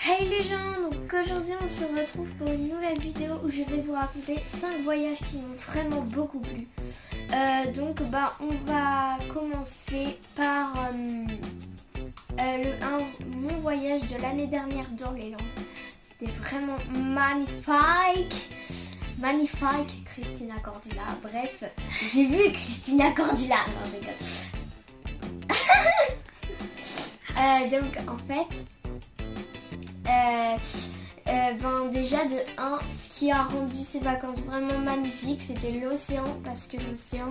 Hey les gens, donc aujourd'hui on se retrouve pour une nouvelle vidéo où je vais vous raconter 5 voyages qui m'ont vraiment beaucoup plu. On va commencer par mon voyage de l'année dernière dans les Landes. C'était vraiment magnifique. Magnifique, Christina Cordula. Bref, j'ai vu Christina Cordula. Non, je rigole. Donc en fait, déjà de 1, ce qui a rendu ces vacances vraiment magnifiques, c'était l'océan, parce que l'océan,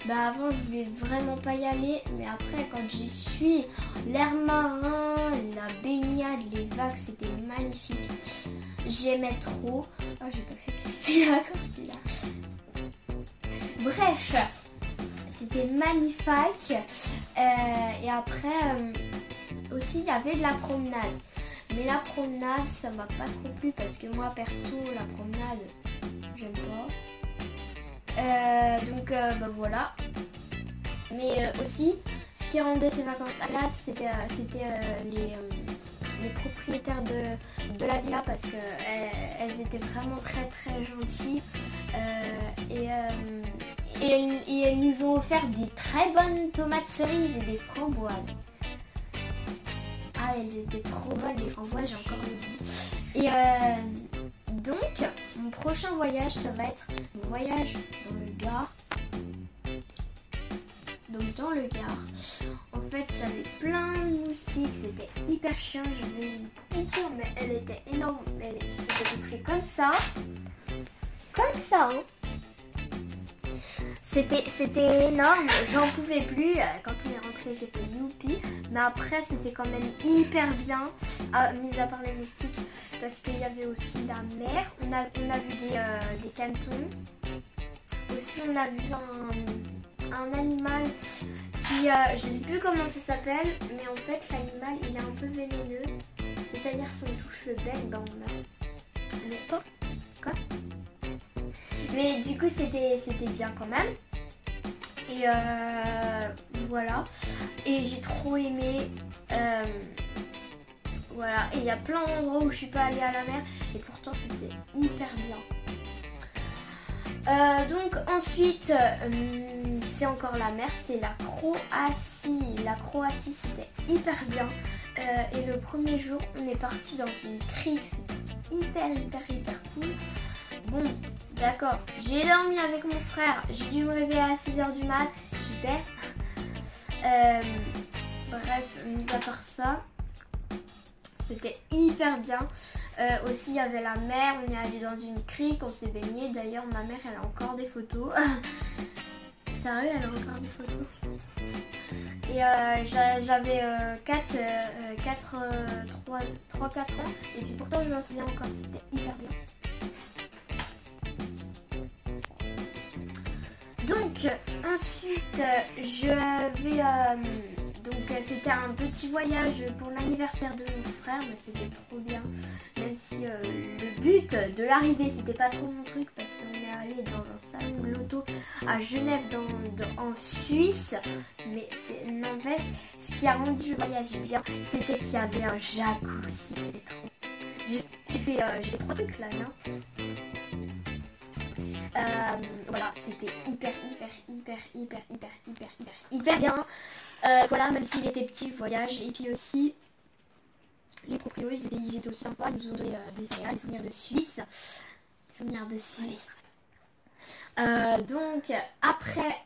avant je voulais vraiment pas y aller, mais après quand j'y suis, l'air marin, la baignade, les vagues, c'était magnifique. J'aimais trop. Oh, j'ai pas fait Christina Cordula. Bref, c'était magnifique. Et après aussi il y avait de la promenade. Mais la promenade, ça m'a pas trop plu parce que moi perso, la promenade, j'aime pas. Voilà. Mais aussi, ce qui rendait ces vacances agréables, c'était les propriétaires de la villa, parce que elles étaient vraiment très très gentilles. Et elles nous ont offert des très bonnes tomates cerises et des framboises. Ah, elles étaient trop bonnes, les framboises, j'ai encore le goût. Et donc, mon prochain voyage, ça va être mon voyage dans le Gard. Donc dans le Gard, en fait, j'avais plein de moustiques, c'était hyper chiant. J'avais une piqûre, mais elle était énorme. Elle s'était pris comme ça. Comme ça, hein. C'était énorme, j'en pouvais plus. Quand on est rentré, j'ai fait youpi. Mais après, c'était quand même hyper bien, mis à part les moustiques, parce qu'il y avait aussi la mer. On a vu des cantons. Aussi, on a vu un animal qui, je sais plus comment ça s'appelle, mais en fait, l'animal, il est un peu vénéneux. C'est-à-dire, si on touche le bec, on meurt. Mais pas quoi. Mais du coup, c'était bien quand même. Et voilà. Et j'ai trop aimé. Voilà. Et il y a plein d'endroits où je suis pas allée à la mer. Et pourtant, c'était hyper bien. Donc ensuite, c'est encore la mer. C'est la Croatie. La Croatie, c'était hyper bien. Et le premier jour, on est parti dans une crique. C'était hyper cool. Bon, d'accord, j'ai dormi avec mon frère, j'ai dû me réveiller à 6h du mat, c'est super. Bref, mis à part ça, c'était hyper bien. Aussi, il y avait la mer, on est allé dans une crique, on s'est baigné. D'ailleurs, ma mère, elle a encore des photos. Sérieux, elle a encore des photos. Et j'avais 3-4 ans, et puis pourtant, je m'en souviens encore, c'était hyper bien. Donc ensuite c'était un petit voyage pour l'anniversaire de mon frère, mais c'était trop bien. Même si le but de l'arrivée, c'était pas trop mon truc, parce qu'on est allé dans un salon de l'auto à Genève en Suisse. Mais n'empêche, ce qui a rendu le voyage bien, c'était qu'il y avait un jacuzzi. C'était trop. J'ai fait 3 trucs là, non? Voilà, c'était hyper bien. Voilà, même s'il était petit le voyage. Et puis aussi, les proprios, ils étaient aussi sympas. Ils nous ont donné des céréales, des souvenirs de Suisse. Donc, après,